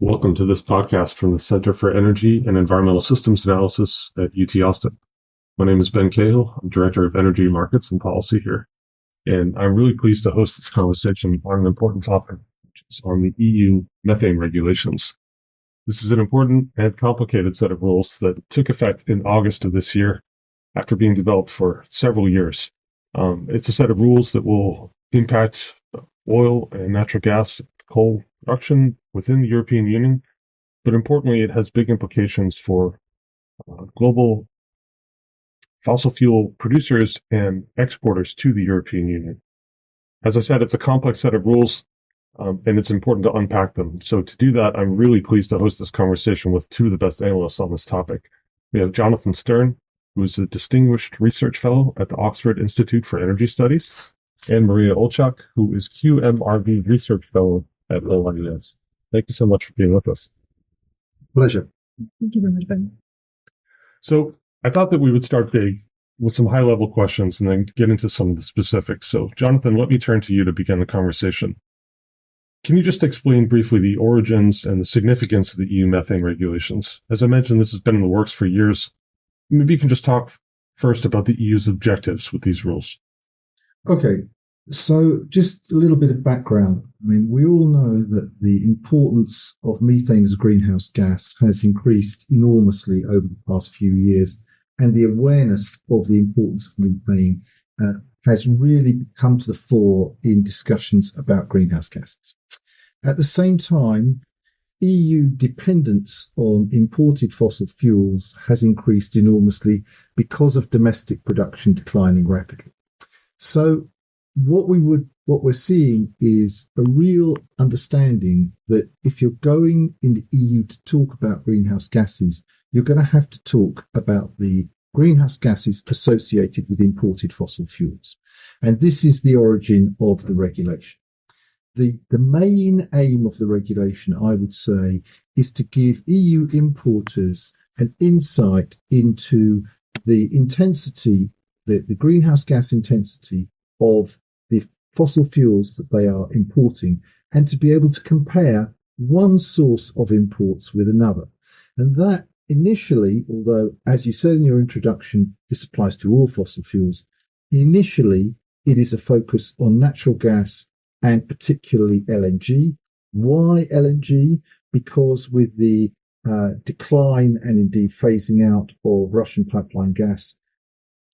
Welcome to this podcast from the Center for Energy and Environmental Systems Analysis at UT Austin. My name is Ben Cahill. I'm Director of Energy Markets and Policy here. And I'm really pleased to host this conversation on an important topic, which is on the EU methane regulations. This is an important and complicated set of rules that took effect in August of this year after being developed for several years. It's a set of rules that will impact oil and natural gas, coal production within the European Union, but importantly, it has big implications for global fossil fuel producers and exporters to the European Union. As I said, it's a complex set of rules, and it's important to unpack them. So to do that, I'm really pleased to host this conversation with two of the best analysts on this topic. We have Jonathan Stern, who is a Distinguished Research Fellow at the Oxford Institute for Energy Studies, and Maria Olchak, who is QMRV Research Fellow at OIS. Thank you so much for being with us. It's a pleasure. Thank you very much, Ben. So I thought that we would start big with some high-level questions and then get into some of the specifics. So, Jonathan, let me turn to you to begin the conversation. Can you just explain briefly the origins and the significance of the EU methane regulations? As I mentioned, this has been in the works for years. Maybe you can just talk first about the EU's objectives with these rules. Okay, so just a little bit of background. I mean, we all know that the importance of methane as a greenhouse gas has increased enormously over the past few years, and the awareness of the importance of methane has really come to the fore in discussions about greenhouse gases. At the same time, EU dependence on imported fossil fuels has increased enormously because of domestic production declining rapidly. So what we're seeing is a real understanding that if you're going in the EU to talk about greenhouse gases, you're going to have to talk about the greenhouse gases associated with imported fossil fuels. And this is the origin of the regulation. The main aim of the regulation, I would say, is to give EU importers an insight into the intensity, the greenhouse gas intensity of the fossil fuels that they are importing, and to be able to compare one source of imports with another. And that initially, although, as you said in your introduction, this applies to all fossil fuels, initially it is a focus on natural gas and particularly LNG. Why LNG? Because with the decline and indeed phasing out of Russian pipeline gas,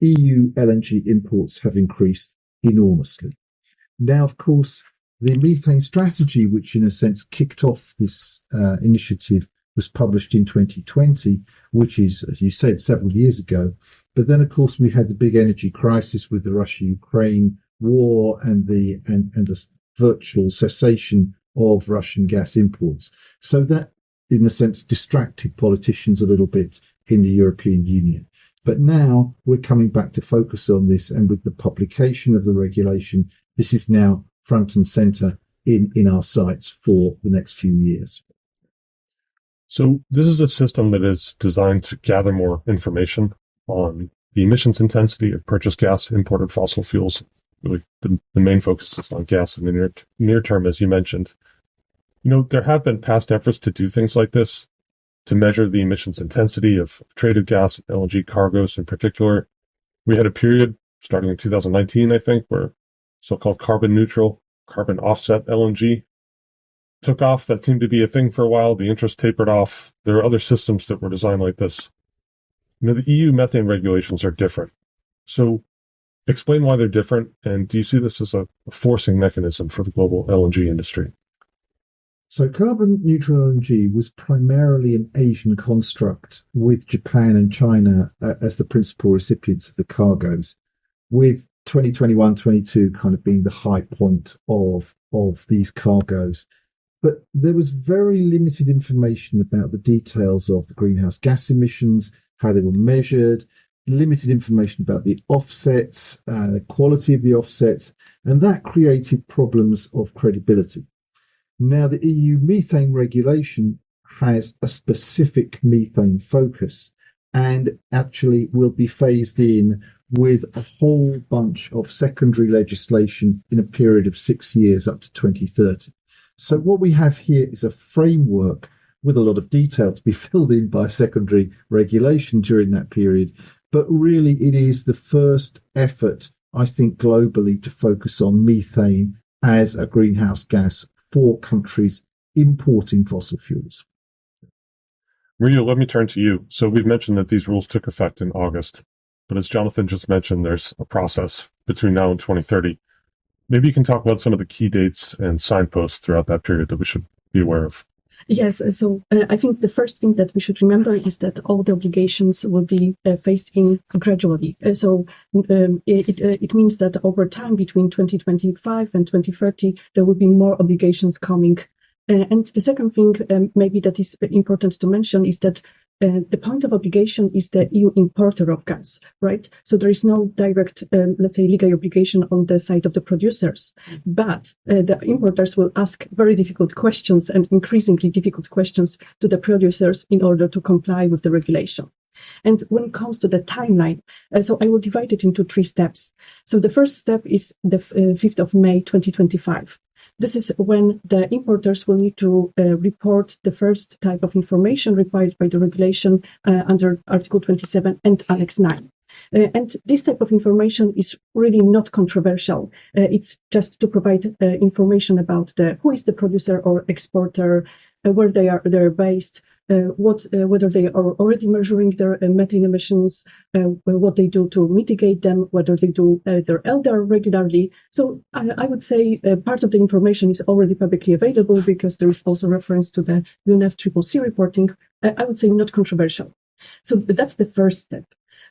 EU LNG imports have increased enormously. Now, of course, the methane strategy, which in a sense kicked off this initiative, was published in 2020, which is, as you said, several years ago. But then, of course, we had the big energy crisis with the Russia-Ukraine war and the virtual cessation of Russian gas imports. So that, in a sense, distracted politicians a little bit in the European Union. But now we're coming back to focus on this, and with the publication of the regulation, this is now front and center in our sights for the next few years. So this is a system that is designed to gather more information on the emissions intensity of purchased gas, imported fossil fuels. Really, the main focus is on gas in the near term, as you mentioned. You know, there have been past efforts to do things like this, to measure the emissions intensity of traded gas and LNG cargoes in particular. We had a period starting in 2019, I think, where so-called carbon neutral, carbon offset LNG took off. That seemed to be a thing for a while. The interest tapered off. There are other systems that were designed like this. You know, the EU methane regulations are different. So explain why they're different, and do you see this as a forcing mechanism for the global LNG industry? So carbon neutral LNG was primarily an Asian construct, with Japan and China as the principal recipients of the cargoes, with 2021-22 kind of being the high point of these cargoes. But there was very limited information about the details of the greenhouse gas emissions, how they were measured, limited information about the offsets, the quality of the offsets, and that created problems of credibility. Now, the EU methane regulation has a specific methane focus and actually will be phased in with a whole bunch of secondary legislation in a period of 6 years up to 2030. So what we have here is a framework with a lot of detail to be filled in by secondary regulation during that period. But really, it is the first effort, I think, globally to focus on methane as a greenhouse gas for countries importing fossil fuels. Maria, let me turn to you. So we've mentioned that these rules took effect in August, but as Jonathan just mentioned, there's a process between now and 2030. Maybe you can talk about some of the key dates and signposts throughout that period that we should be aware of. Yes, so I think the first thing that we should remember is that all the obligations will be phased in gradually. It means that over time, between 2025 and 2030, there will be more obligations coming. And the second thing, maybe that is important to mention, is that the point of obligation is the EU importer of gas, right? So there is no direct, let's say, legal obligation on the side of the producers, but the importers will ask very difficult questions and increasingly difficult questions to the producers in order to comply with the regulation. And when it comes to the timeline, so I will divide it into 3 steps. So the first step is the 5th of May, 2025. This is when the importers will need to report the first type of information required by the regulation under Article 27 and Annex 9. And this type of information is really not controversial. It's just to provide information about who is the producer or exporter, where they're based, whether they are already measuring their methane emissions, what they do to mitigate them, whether they do their LDR regularly. So I would say part of the information is already publicly available because there is also reference to the UNFCCC reporting. I would say not controversial. So that's the first step.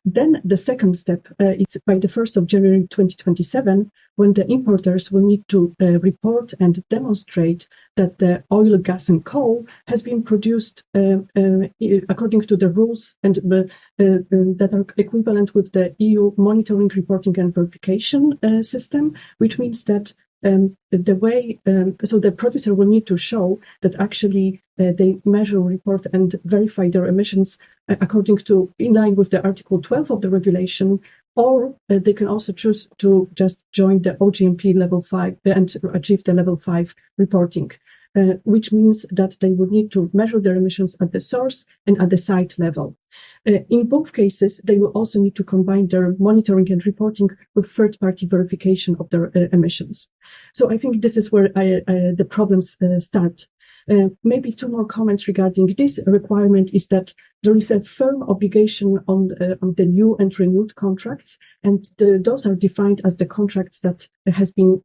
Then the second step, it's by the 1st of January 2027, when the importers will need to report and demonstrate that the oil, gas, and coal has been produced according to the rules and that are equivalent with the EU monitoring, reporting, and verification system, which means that the way, so the producer will need to show that actually they measure, report, and verify their emissions according to, in line with the Article 12 of the regulation, or they can also choose to just join the OGMP level 5 and achieve the level 5 reporting, which means that they will need to measure their emissions at the source and at the site level. In both cases, they will also need to combine their monitoring and reporting with third-party verification of their emissions. So I think this is where the problems start. Maybe 2 more comments regarding this requirement is that there is a firm obligation on the new and renewed contracts, and those are defined as the contracts that has been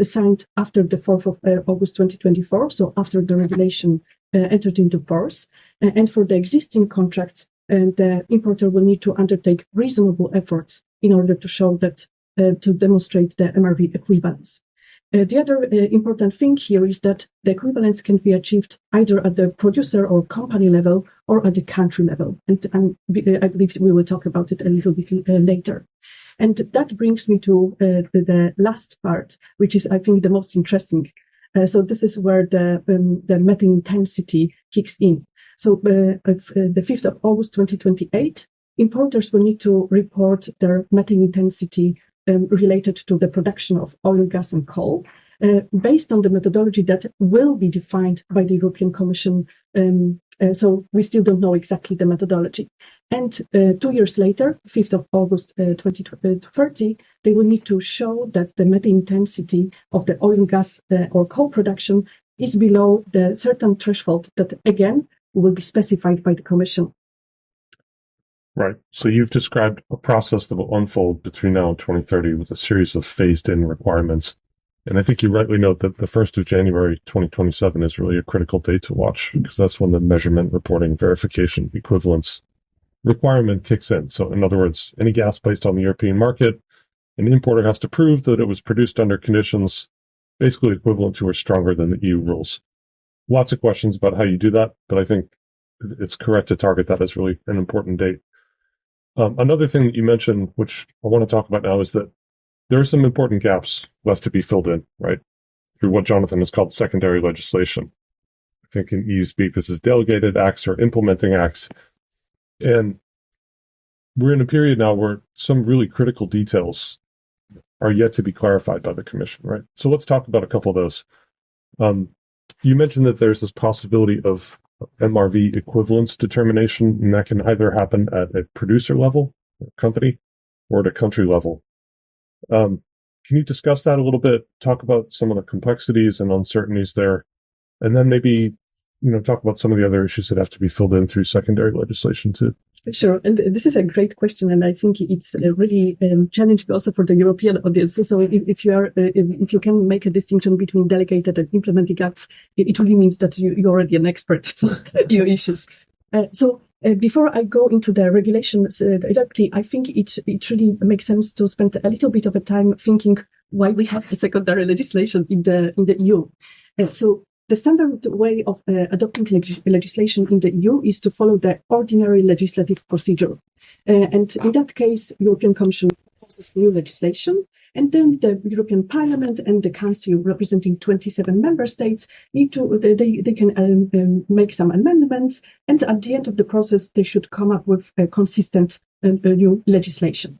signed after the 4th of August 2024, so after the regulation entered into force. And for the existing contracts, the importer will need to undertake reasonable efforts in order to show that, to demonstrate the MRV equivalence. The other important thing here is that the equivalence can be achieved either at the producer or company level or at the country level. And I believe we will talk about it a little bit later. And that brings me to the last part, which is, I think, the most interesting. So this is where the methane intensity kicks in. So the 5th of August 2028, importers will need to report their methane intensity related to the production of oil, gas, and coal, based on the methodology that will be defined by the European Commission. So we still don't know exactly the methodology. And 2 years later, 5th of August 2030, they will need to show that the methane intensity of the oil, gas, or coal production is below the certain threshold that, again, will be specified by the Commission. Right. So you've described a process that will unfold between now and 2030 with a series of phased-in requirements. And I think you rightly note that the 1st of January 2027 is really a critical date to watch, because that's when the measurement, reporting, verification, equivalence requirement kicks in. So in other words, any gas placed on the European market, an importer has to prove that it was produced under conditions basically equivalent to or stronger than the EU rules. Lots of questions about how you do that, but I think it's correct to target that as really an important date. Another thing that you mentioned, which I want to talk about now, is that there are some important gaps left to be filled in, right, through what Jonathan has called secondary legislation. I think in EU speak, this is delegated acts or implementing acts. And we're in a period now where some really critical details are yet to be clarified by the Commission, right? So let's talk about a couple of those. You mentioned that there's this possibility of MRV equivalence determination, and that can either happen at a producer level, a company, or at a country level. Can you discuss that a little bit? Talk about some of the complexities and uncertainties there, and then maybe talk about some of the other issues that have to be filled in through secondary legislation too. Sure, and this is a great question, and I think it's really challenging also for the European audience. So, if you can make a distinction between delegated and implementing acts, it really means that you're already an expert on your issues. Before I go into the regulations directly, I think it really makes sense to spend a little bit of a time thinking why we have the secondary legislation in the EU. The standard way of adopting legislation in the EU is to follow the ordinary legislative procedure. And in that case, European Commission proposes new legislation, and then the European Parliament and the Council, representing 27 member states, they can make some amendments, and at the end of the process, they should come up with a consistent new legislation.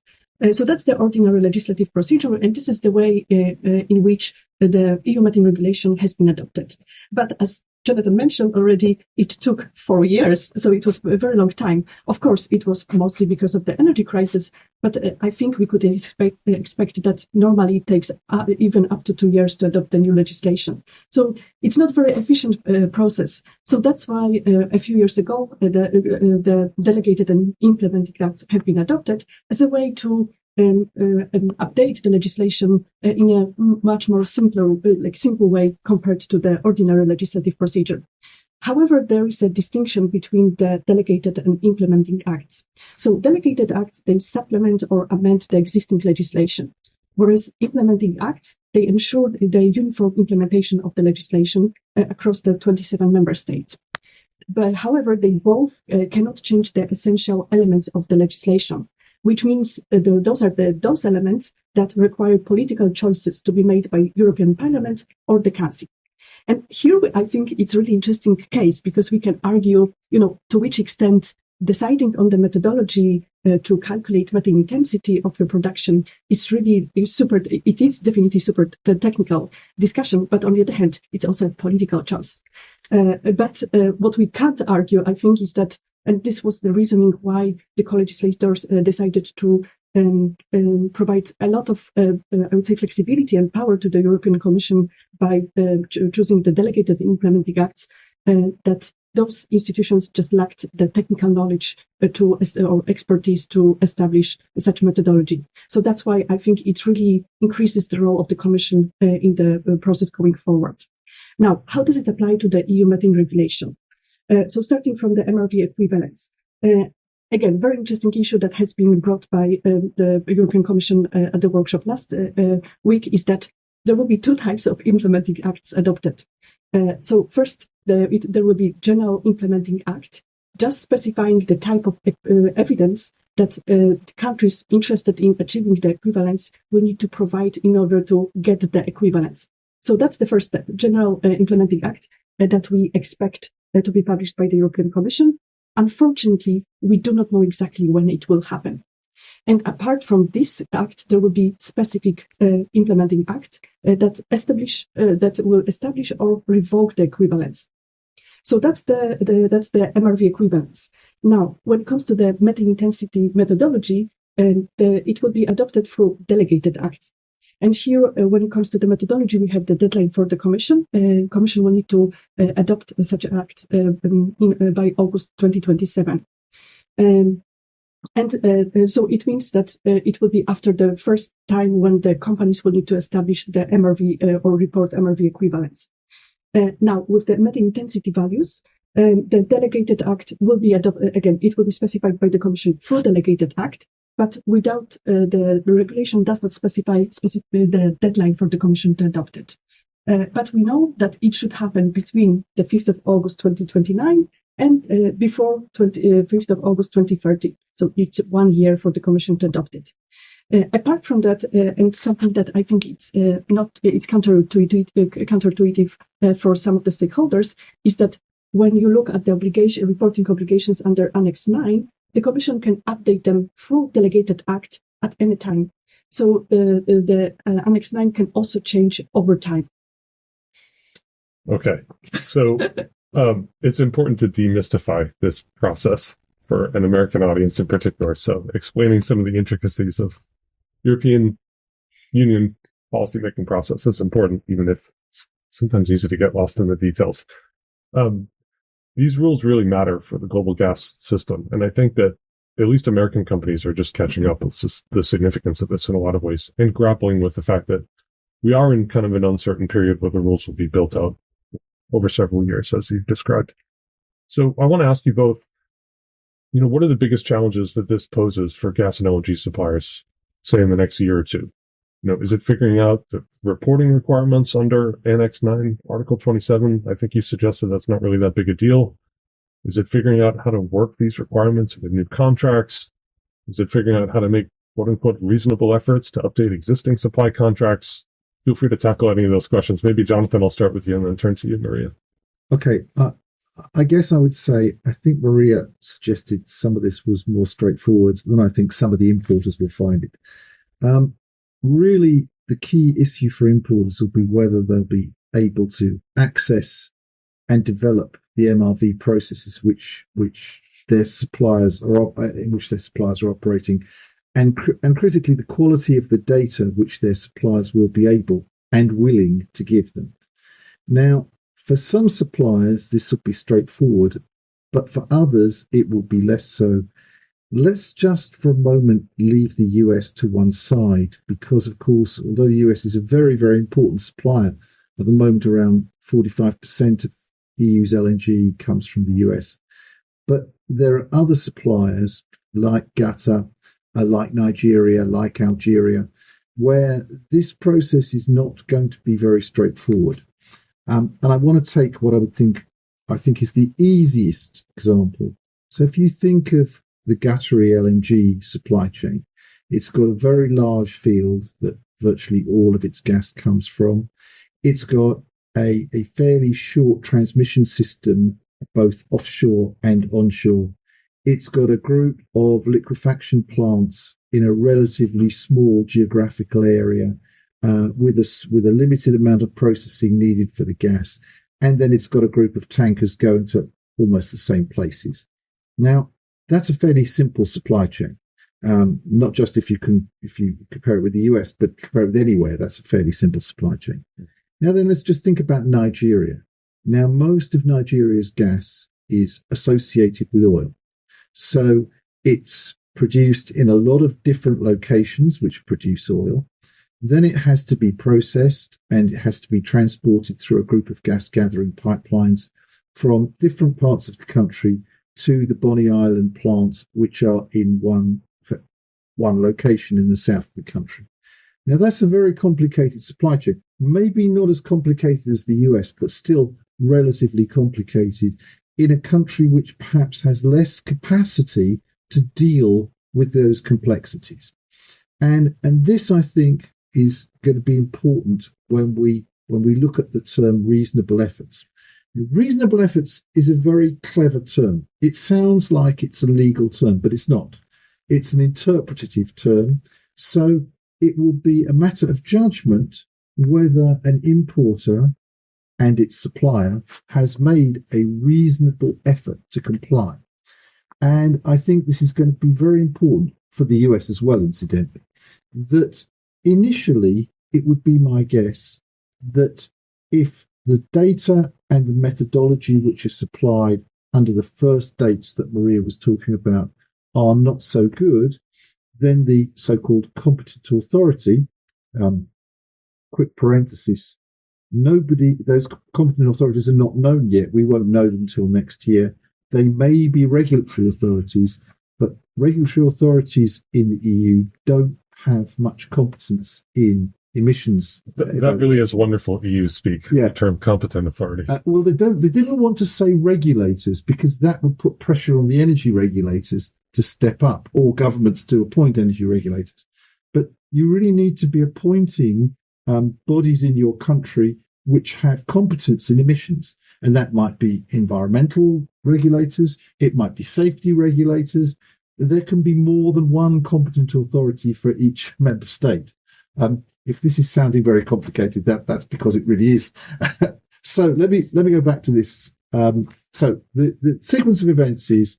So that's the ordinary legislative procedure, and this is the way in which the EU methane regulation has been adopted. But as Jonathan mentioned already, it took 4 years, so it was a very long time. Of course, it was mostly because of the energy crisis, but I think we could expect that normally it takes even up to 2 years to adopt the new legislation. So it's not a very efficient process. So that's why a few years ago, the delegated and implementing acts have been adopted as a way to update the legislation in a much more simple way compared to the ordinary legislative procedure. However, there is a distinction between the delegated and implementing acts. So delegated acts, they supplement or amend the existing legislation, whereas implementing acts, they ensure the uniform implementation of the legislation across the 27 member states. But however, they both cannot change the essential elements of the legislation, which means those are those elements that require political choices to be made by European Parliament or the Council. And here I think it's a really interesting case because we can argue, to which extent deciding on the methodology to calculate methane intensity of your production is definitely super technical discussion, but on the other hand, it's also a political choice. But what we can't argue, I think, is that, and this was the reasoning why the co-legislators decided to provide a lot of, I would say, flexibility and power to the European Commission by choosing the delegated implementing acts, that those institutions just lacked the technical knowledge or expertise to establish such methodology. So that's why I think it really increases the role of the Commission in the process going forward. Now, how does it apply to the EU methane regulation? So starting from the MRV equivalence, again, very interesting issue that has been brought by the European Commission at the workshop last week is that there will be two types of implementing acts adopted. So first, there will be general implementing act, just specifying the type of evidence that countries interested in achieving the equivalence will need to provide in order to get the equivalence. So that's the first step, general implementing act that we expect to be published by the European Commission. Unfortunately, we do not know exactly when it will happen. And apart from this act, there will be specific implementing act that will establish or revoke the equivalence. So that's the MRV equivalence. Now, when it comes to the methane intensity methodology, it will be adopted through delegated acts. And here, when it comes to the methodology, we have the deadline for the Commission. Commission will need to adopt such an act by August 2027. So it means that it will be after the first time when the companies will need to establish the MRV or report MRV equivalence. Now, with the methane intensity values, the delegated act will be adopted. Again, it will be specified by the Commission through delegated act, but without the regulation does not specify the deadline for the Commission to adopt it. But we know that it should happen between the 5th of August 2029 and before 5th of August 2030. So it's 1 year for the Commission to adopt it. Apart from that, and something that I think it's counterintuitive for some of the stakeholders, is that when you look at the reporting obligations under Annex 9, the Commission can update them through delegated act at any time. So the Annex 9 can also change over time. Okay. So It's important to demystify this process for an American audience in particular. So explaining some of the intricacies of European Union policymaking process is important, even if it's sometimes easy to get lost in the details. These rules really matter for the global gas system. And I think that at least American companies are just catching up with the significance of this in a lot of ways and grappling with the fact that we are in kind of an uncertain period where the rules will be built out over several years, as you've described. So I want to ask you both, what are the biggest challenges that this poses for gas and LNG suppliers, say in the next year or two? Is it figuring out the reporting requirements under Annex 9, Article 27? I think you suggested that's not really that big a deal. Is it figuring out how to work these requirements with new contracts? Is it figuring out how to make quote-unquote reasonable efforts to update existing supply contracts? Feel free to tackle any of those questions. Maybe, Jonathan, I'll start with you and then turn to you, Maria. Okay. I guess I would say, I think Maria suggested some of this was more straightforward than I think some of the importers will find it. Really, the key issue for importers will be whether they'll be able to access and develop the MRV processes in which their suppliers are operating, and critically the quality of the data which their suppliers will be able and willing to give them. Now, for some suppliers, this will be straightforward, but for others, it will be less so. Let's just for a moment leave the US to one side, because, of course, although the US is a very, very important supplier, at the moment around 45% of EU's LNG comes from the US. But there are other suppliers like Qatar, like Nigeria, like Algeria, where this process is not going to be very straightforward. And I want to take what I think is the easiest example. So if you think of the Qatari LNG supply chain, it's got a very large field that virtually all of its gas comes from. It's got a fairly short transmission system, both offshore and onshore. It's got a group of liquefaction plants in a relatively small geographical area, with a limited amount of processing needed for the gas. And then it's got a group of tankers going to almost the same places. Now, that's a fairly simple supply chain. Not just if you compare it with the US, but compare it with anywhere, that's a fairly simple supply chain. Now then, let's just think about Nigeria. Now, most of Nigeria's gas is associated with oil. So it's produced in a lot of different locations which produce oil. Then it has to be processed and it has to be transported through a group of gas gathering pipelines from different parts of the country to the Bonny Island plants, which are in one location in the south of the country. Now, that's a very complicated supply chain. Maybe not as complicated as the US, but still relatively complicated in a country which perhaps has less capacity to deal with those complexities. And this, I think, is going to be important when we look at the term reasonable efforts. Reasonable efforts is a very clever term. It sounds like it's a legal term, but it's not. It's an interpretative term. So it will be a matter of judgment whether an importer and its supplier has made a reasonable effort to comply. And I think this is going to be very important for the US as well, incidentally, that initially it would be my guess that if the data and the methodology which is supplied under the first dates that Maria was talking about are not so good, then the so-called competent authority, quick parenthesis, those competent authorities are not known yet. We won't know them until next year. They may be regulatory authorities, but regulatory authorities in the EU don't have much competence in emissions. That really is wonderful EU speak, yeah. The term competent authority. Well, they didn't want to say regulators because that would put pressure on the energy regulators to step up, or governments to appoint energy regulators. But you really need to be appointing bodies in your country which have competence in emissions. And that might be environmental regulators, it might be safety regulators. There can be more than one competent authority for each member state. If this is sounding very complicated, that's because it really is. So let me go back to this So the sequence of events is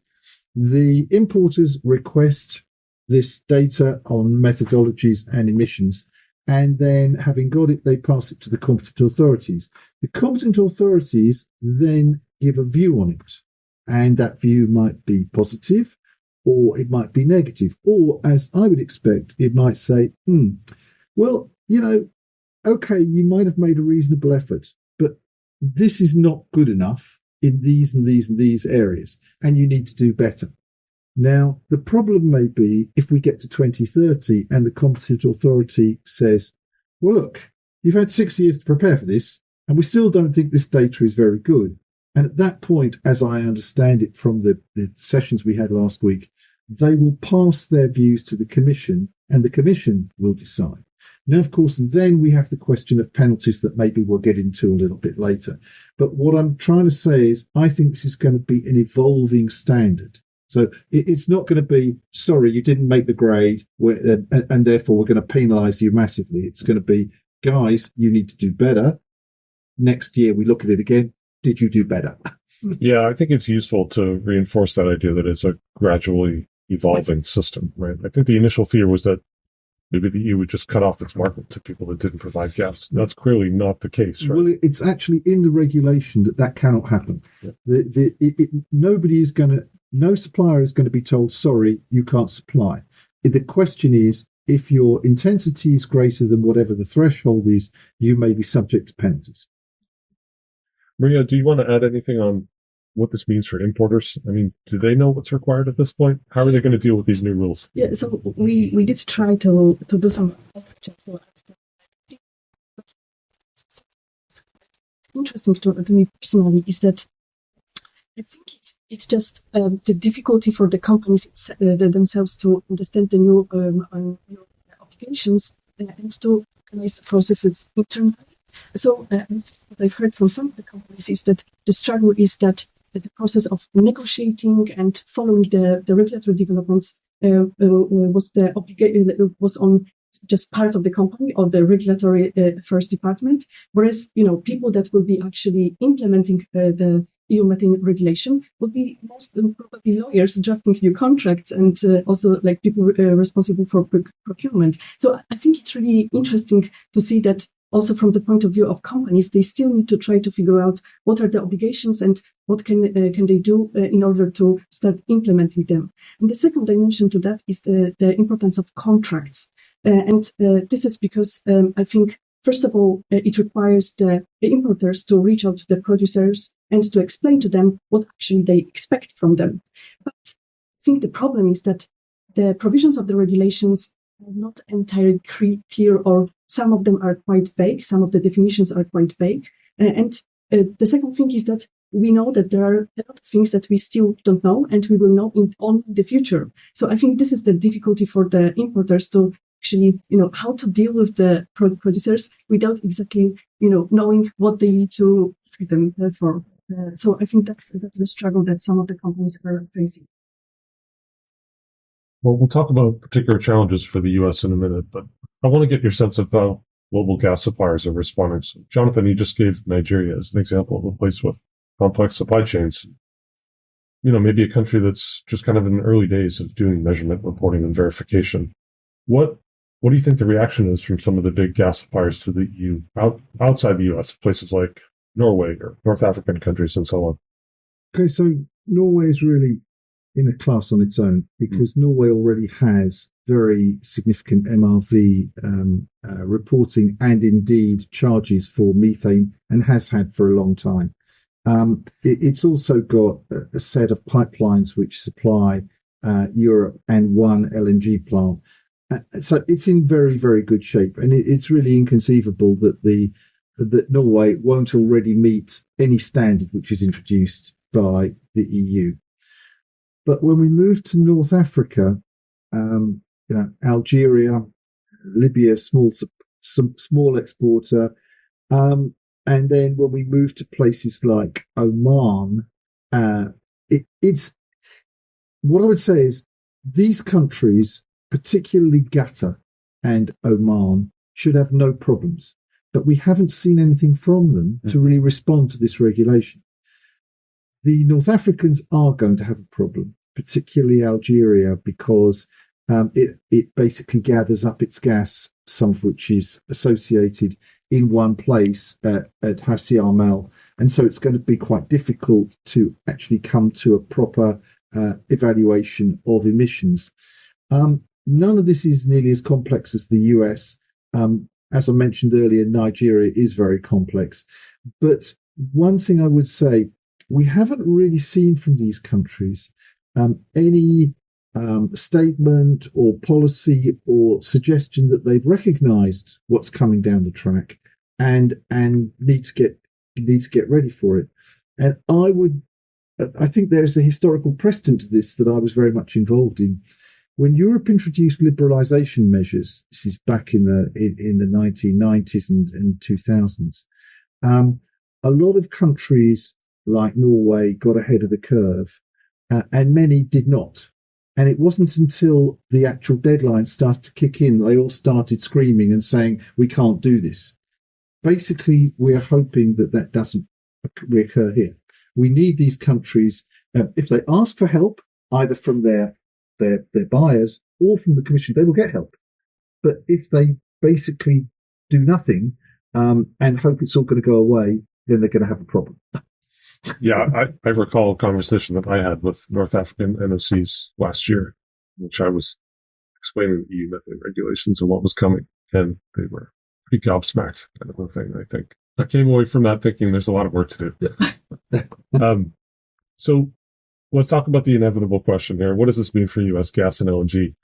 the importers request this data on methodologies and emissions, and then having got it, they pass it to the competent authorities. The competent authorities then give a view on it, and that view might be positive or it might be negative, or as I would expect, it might say, well, okay, you might have made a reasonable effort, but this is not good enough in these and these and these areas, and you need to do better. Now, the problem may be if we get to 2030 and the competent authority says, well, look, you've had 6 years to prepare for this, and we still don't think this data is very good. And at that point, as I understand it from the sessions we had last week, they will pass their views to the Commission, and the Commission will decide. Now, of course, then we have the question of penalties that maybe we'll get into a little bit later. But what I'm trying to say is I think this is going to be an evolving standard. So it's not going to be, sorry, you didn't make the grade, and therefore we're going to penalise you massively. It's going to be, guys, you need to do better. Next year we look at it again. Did you do better? Yeah, I think it's useful to reinforce that idea that it's a gradually evolving system, right? I think the initial fear was that maybe the EU would just cut off its market to people that didn't provide gas. That's clearly not the case, right? Well, it's actually in the regulation that cannot happen. Yeah. No supplier is going to be told, sorry, you can't supply. The question is, if your intensity is greater than whatever the threshold is, you may be subject to penalties. Maria, do you want to add anything on what this means for importers? I mean, do they know what's required at this point? How are they going to deal with these new rules? Yeah, so we did try to do some outreach. Interesting to me personally is that I think it's just the difficulty for the companies themselves to understand the new obligations and to organize the processes internally. So what I've heard from some of the companies is that the struggle is that the process of negotiating and following the regulatory developments was on just part of the company or the regulatory first department, whereas people that will be actually implementing the EU methane regulation will be most probably lawyers drafting new contracts and also like people responsible for procurement. So I think it's really interesting to see that also from the point of view of companies, they still need to try to figure out what are the obligations and what can they do in order to start implementing them. And the second dimension to that is the importance of contracts. And this is because I think, first of all, it requires the importers to reach out to the producers and to explain to them what actually they expect from them. But I think the problem is that the provisions of the regulations are not entirely clear, or some of them are quite vague. Some of the definitions are quite vague. And the second thing is that we know that there are a lot of things that we still don't know, and we will know only in the future. So I think this is the difficulty for the importers to actually, how to deal with the producers without exactly, knowing what they need to ask them for. So I think that's the struggle that some of the companies are facing. Well, we'll talk about particular challenges for the U.S. in a minute, but I want to get your sense of how global gas suppliers are responding. So, Jonathan, you just gave Nigeria as an example of a place with complex supply chains. Maybe a country that's just kind of in the early days of doing measurement, reporting, and verification. What do you think the reaction is from some of the big gas suppliers to the EU outside the U.S., places like Norway or North African countries and so on? Okay, so Norway is really in a class on its own because Norway already has very significant MRV reporting and indeed charges for methane and has had for a long time. It's also got a set of pipelines which supply Europe and one LNG plant. So it's in very, very good shape. And it's really inconceivable that Norway won't already meet any standard which is introduced by the EU. But when we move to North Africa, Algeria, Libya, small exporter, and then when we move to places like Oman, it's what I would say is these countries, particularly Qatar and Oman, should have no problems. But we haven't seen anything from them to really respond to this regulation. the North Africans are going to have a problem, particularly Algeria, because it basically gathers up its gas, some of which is associated in one place at Hassi Armel. And so it's going to be quite difficult to actually come to a proper evaluation of emissions. None of this is nearly as complex as the US. As I mentioned earlier, Nigeria is very complex. But one thing I would say, we haven't really seen from these countries any statement or policy or suggestion that they've recognised what's coming down the track and need to get ready for it. And I think there's a historical precedent to this that I was very much involved in. When Europe introduced liberalisation measures, this is back in the 1990s and 2000s, a lot of countries like Norway got ahead of the curve, and many did not. And it wasn't until the actual deadline started to kick in, they all started screaming and saying, we can't do this. Basically, we're hoping that doesn't reoccur here. We need these countries, if they ask for help, either from their buyers or from the Commission, they will get help. But if they basically do nothing and hope it's all going to go away, then they're going to have a problem. Yeah, I recall a conversation that I had with North African NOCs last year, in which I was explaining the EU methane regulations and what was coming, and they were pretty gobsmacked kind of a thing, I think. I came away from that thinking there's a lot of work to do. So let's talk about the inevitable question here. What does this mean for U.S. gas and LNG?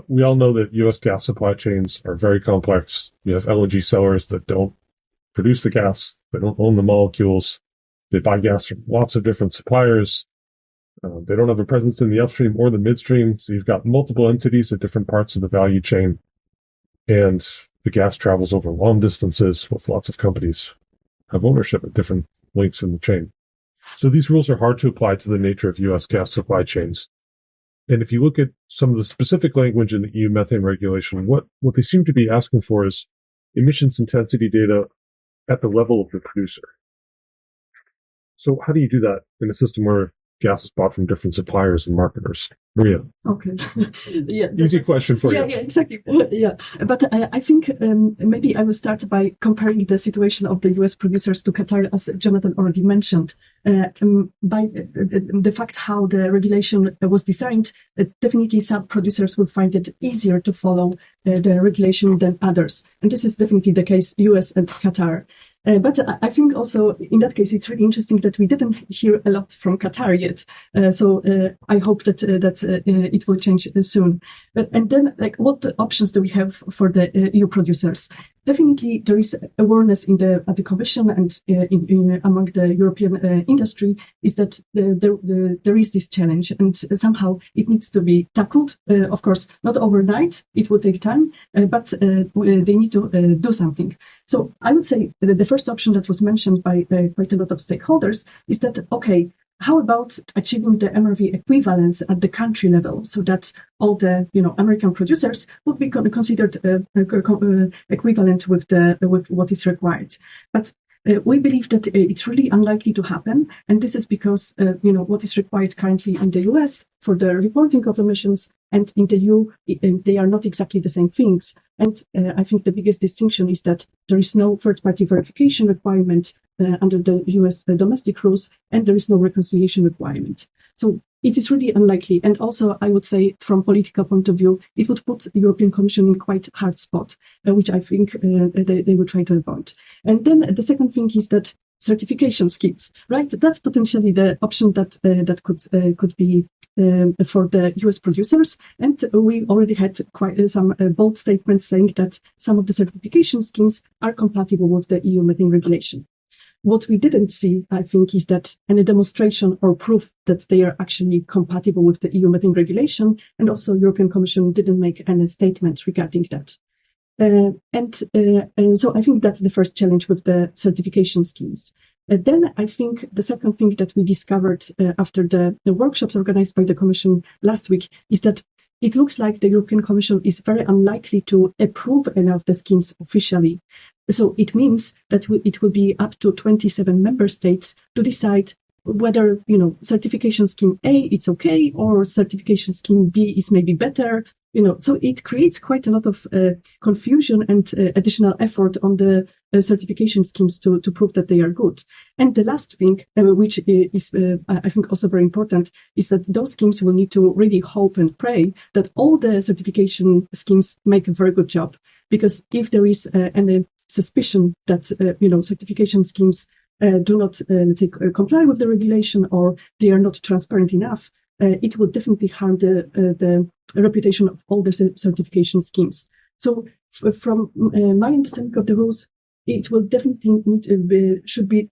We all know that U.S. gas supply chains are very complex. You have LNG sellers that don't produce the gas. They don't own the molecules. They buy gas from lots of different suppliers. They don't have a presence in the upstream or the midstream. So you've got multiple entities at different parts of the value chain. And the gas travels over long distances with lots of companies have ownership at different links in the chain. So these rules are hard to apply to the nature of U.S. gas supply chains. And if you look at some of the specific language in the EU methane regulation, what they seem to be asking for is emissions intensity data at the level of the producer. So how do you do that in a system where gas is bought from different suppliers and marketers? Maria. Okay. Yeah. Easy question for you. Yeah, exactly. Yeah. But I think maybe I will start by comparing the situation of the US producers to Qatar, as Jonathan already mentioned. By the fact how the regulation was designed, definitely some producers will find it easier to follow the regulation than others. And this is definitely the case, US and Qatar. But I think also in that case, it's really interesting that we didn't hear a lot from Qatar yet. So I hope that it will change soon. And then, what options do we have for the EU producers? Definitely, there is awareness at the Commission and among the European industry is that there is this challenge, and somehow it needs to be tackled. Of course, not overnight; it will take time, but they need to do something. So I would say the first option that was mentioned by quite a lot of stakeholders is that how about achieving the MRV equivalence at the country level, so that all the American producers would be considered equivalent with what is required? But we believe that it's really unlikely to happen, and this is because what is required currently in the US for the reporting of emissions and in the EU, they are not exactly the same things. And I think the biggest distinction is that there is no third-party verification requirement under the US domestic rules, and there is no reconciliation requirement. So it is really unlikely. And also, I would say, from political point of view, it would put the European Commission in quite a hard spot, which I think they would try to avoid. And then the second thing is that certification schemes, right? That's potentially the option that could be for the US producers. And we already had quite some bold statements saying that some of the certification schemes are compatible with the EU methane regulation. What we didn't see, I think, is that any demonstration or proof that they are actually compatible with the EU methane regulation, and also European Commission didn't make any statement regarding that. And so I think that's the first challenge with the certification schemes. Then I think the second thing that we discovered after the workshops organized by the Commission last week is that it looks like the European Commission is very unlikely to approve any of the schemes officially. So it means that it will be up to 27 member states to decide whether, certification scheme A, it's okay, or certification scheme B is maybe better. So it creates quite a lot of confusion and additional effort on the certification schemes to prove that they are good. And the last thing, which is, I think, also very important, is that those schemes will need to really hope and pray that all the certification schemes make a very good job. Because if there is any suspicion that, certification schemes do not, let's say, comply with the regulation, or they are not transparent enough, it will definitely harm the reputation of all the certification schemes. So from my understanding of the rules, it will definitely should be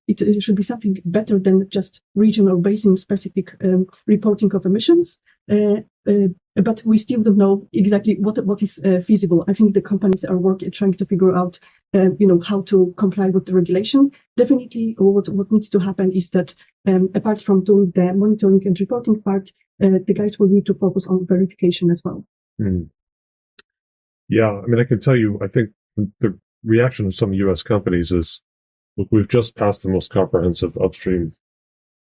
something better than just regional basin specific reporting of emissions. But we still don't know exactly what is feasible. I think the companies are trying to figure out, how to comply with the regulation. Definitely, what needs to happen is that, apart from doing the monitoring and reporting part, the guys will need to focus on verification as well. Mm. Yeah, I mean, I can tell you, I think the reaction of some U.S. companies is, look, we've just passed the most comprehensive upstream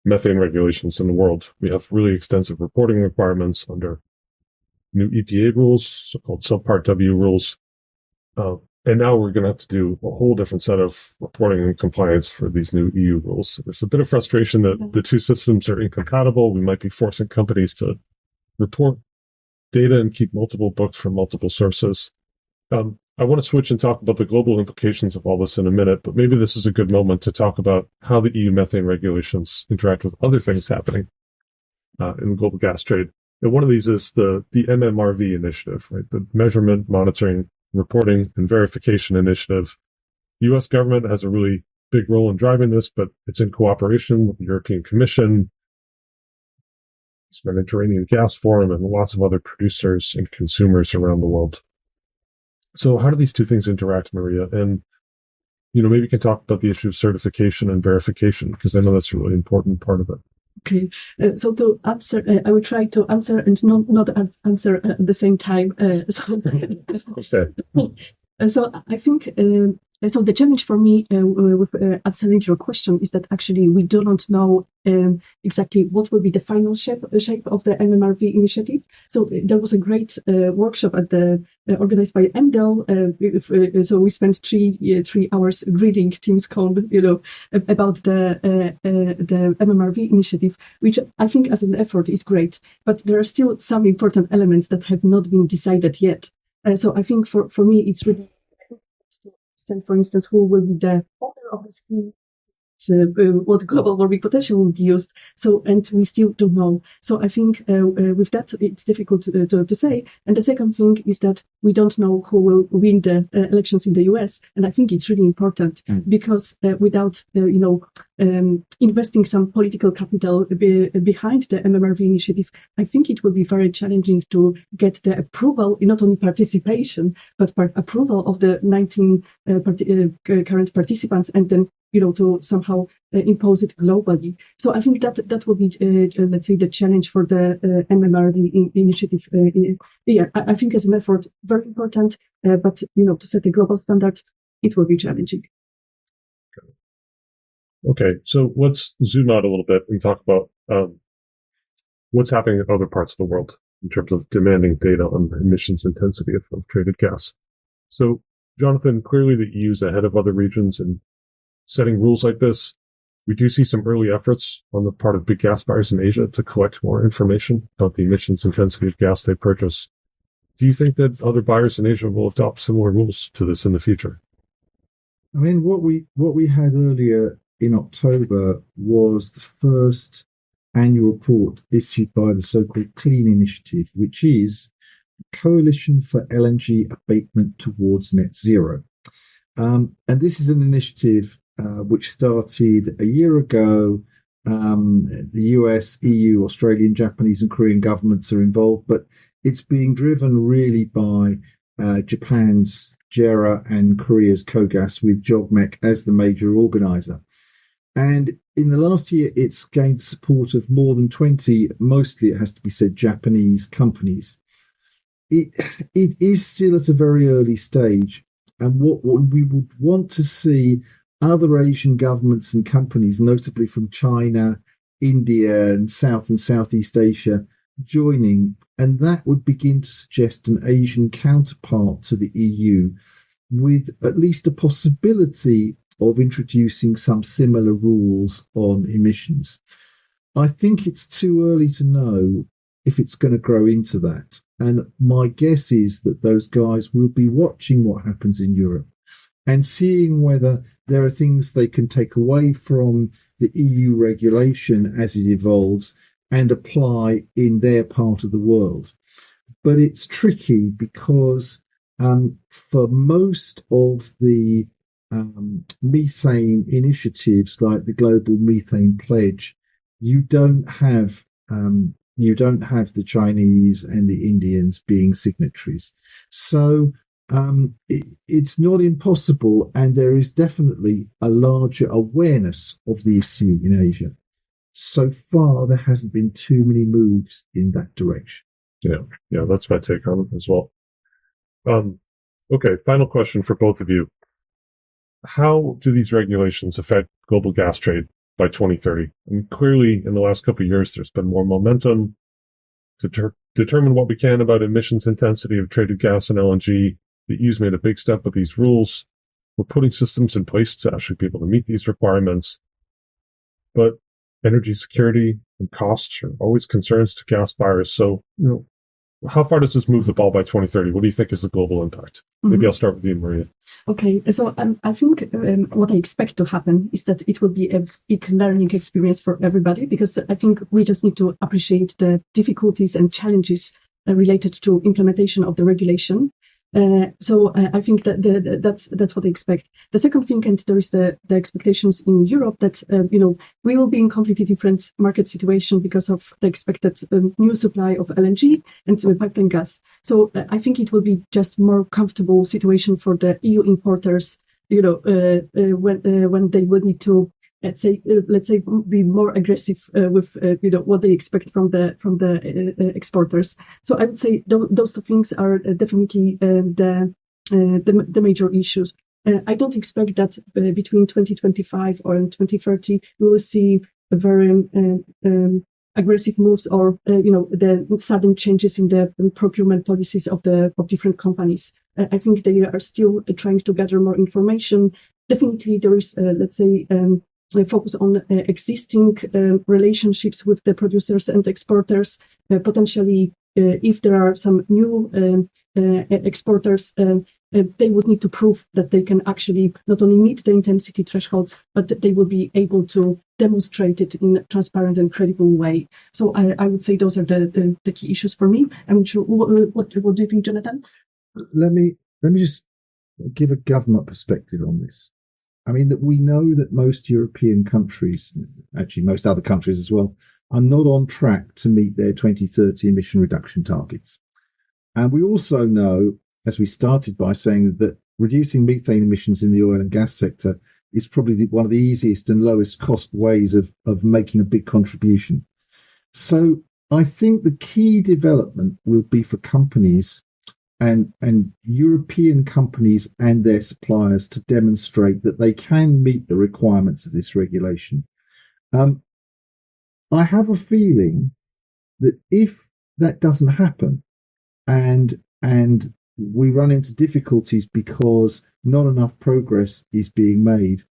methane regulations in the world. We have really extensive reporting requirements under new EPA rules, so-called Subpart W rules. And now we're going to have to do a whole different set of reporting and compliance for these new EU rules. So there's a bit of frustration that the two systems are incompatible. We might be forcing companies to report data and keep multiple books from multiple sources. I want to switch and talk about the global implications of all this in a minute, but maybe this is a good moment to talk about how the EU methane regulations interact with other things happening in the global gas trade. And one of these is the MMRV initiative, right? The Measurement, Monitoring, Reporting, and Verification Initiative. The U.S. government has a really big role in driving this, but it's in cooperation with the European Commission, Mediterranean Gas Forum, and lots of other producers and consumers around the world. So how do these two things interact, Maria? And, maybe you can talk about the issue of certification and verification, because I know that's a really important part of it. Okay, so to answer, I will try to answer and not answer at the same time. So I think, so the challenge for me with answering your question is that actually we do not know exactly what will be the final shape of the MMRV initiative. So there was a great workshop organized by EEMDL. So we spent 3 hours reading Tim's code, about the MMRV initiative, which I think as an effort is great. But there are still some important elements that have not been decided yet. So I think for me, it's really to understand, for instance, who will be the owner of the scheme, what global warming potential will be used. So, and we still don't know. So I think with that, it's difficult to say. And the second thing is that we don't know who will win the elections in the US. And I think it's really important because without, investing some political capital behind the MMRV initiative, I think it will be very challenging to get the approval, not only participation, but approval of the 19 current participants, and then to somehow impose it globally. So I think that will be, let's say, the challenge for the MMRV initiative. I think as an effort, very important, but, to set a global standard, it will be challenging. Okay, so let's zoom out a little bit and talk about what's happening in other parts of the world in terms of demanding data on the emissions intensity of traded gas. So, Jonathan, clearly the EU is ahead of other regions in setting rules like this. We do see some early efforts on the part of big gas buyers in Asia to collect more information about the emissions intensity of gas they purchase. Do you think that other buyers in Asia will adopt similar rules to this in the future? I mean, what we had earlier in October was the first annual report issued by the so-called Clean Initiative, which is a coalition for LNG abatement towards net zero. And this is an initiative which started a year ago. The US, EU, Australian, Japanese and Korean governments are involved, but it's being driven really by Japan's JERA and Korea's KOGAS, with JOGMEC as the major organizer. And in the last year, it's gained support of more than 20, mostly, it has to be said, Japanese companies. It is still at a very early stage. And what we would want to see other Asian governments and companies, notably from China, India and Southeast Asia joining, and that would begin to suggest an Asian counterpart to the EU with at least a possibility of introducing some similar rules on emissions. I think it's too early to know if it's going to grow into that. And my guess is that those guys will be watching what happens in Europe and seeing whether there are things they can take away from the EU regulation as it evolves and apply in their part of the world. But it's tricky because for most of the methane initiatives like the Global Methane Pledge, you don't have the Chinese and the Indians being signatories. So it's not impossible, and there is definitely a larger awareness of the issue in Asia. So far, there hasn't been too many moves in that direction. Yeah, that's my take on it as well. Okay, final question for both of you. How do these regulations affect global gas trade by 2030? I mean, clearly, in the last couple of years, there's been more momentum to determine what we can about emissions intensity of traded gas and LNG. The EU's made a big step with these rules. We're putting systems in place to actually be able to meet these requirements. But energy security and costs are always concerns to gas buyers. So, how far does this move the ball by 2030? What do you think is the global impact? Maybe I'll start with you, Maria. Okay, so I think what I expect to happen is that it will be a big learning experience for everybody, because I think we just need to appreciate the difficulties and challenges related to implementation of the regulation. So I think that that's what I expect. The second thing, and there is the expectations in Europe that we will be in completely different market situation because of the expected new supply of LNG and pipeline gas. So I think it will be just more comfortable situation for the EU importers, when they will need to let's say be more aggressive with what they expect from the exporters. So I would say those two things are definitely the major issues. I don't expect that between 2025 or 2030 we will see a very aggressive moves or the sudden changes in the procurement policies of different companies. I think they are still trying to gather more information. Definitely there is focus on existing relationships with the producers and exporters. Potentially, if there are some new exporters, they would need to prove that they can actually not only meet the intensity thresholds, but that they will be able to demonstrate it in a transparent and credible way. So I would say those are the key issues for me. I'm not sure. What do you think, Jonathan? Let me just give a government perspective on this. I mean, that we know that most European countries, actually most other countries as well, are not on track to meet their 2030 emission reduction targets. And we also know, as we started by saying, that reducing methane emissions in the oil and gas sector is probably one of the easiest and lowest cost ways of making a big contribution. So I think the key development will be for companies and European companies and their suppliers to demonstrate that they can meet the requirements of this regulation. I have a feeling that if that doesn't happen and we run into difficulties because not enough progress is being made,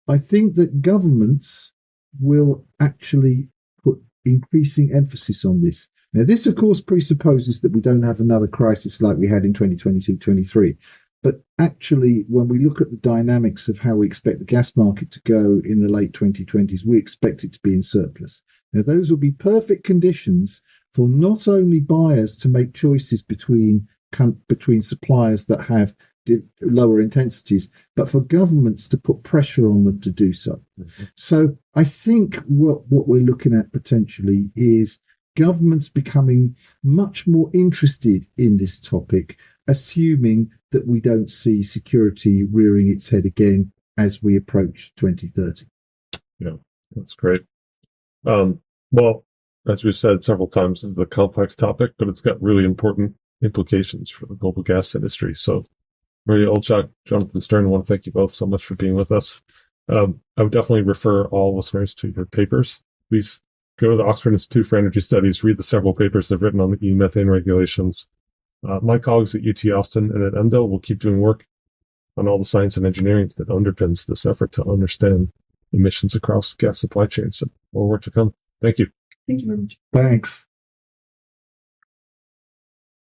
I think that governments will actually put increasing emphasis on this. Now, this, of course, presupposes that we don't have another crisis like we had in 2022-23. But actually, when we look at the dynamics of how we expect the gas market to go in the late 2020s, we expect it to be in surplus. Now, those will be perfect conditions for not only buyers to make choices between suppliers that have lower intensities, but for governments to put pressure on them to do so. Mm-hmm. So I think what we're looking at potentially is governments becoming much more interested in this topic, assuming that we don't see security rearing its head again as we approach 2030. Yeah, that's great. Well, as we've said several times, this is a complex topic, but it's got really important implications for the global gas industry. So, Maria Olchak, Jonathan Stern, I want to thank you both so much for being with us. I would definitely refer all listeners to your papers. Please Go to the Oxford Institute for Energy Studies, read the several papers they've written on the methane regulations. My colleagues at UT Austin and at EMDL will keep doing work on all the science and engineering that underpins this effort to understand emissions across gas supply chains. So more work to come. Thank you. Thank you very much. Thanks.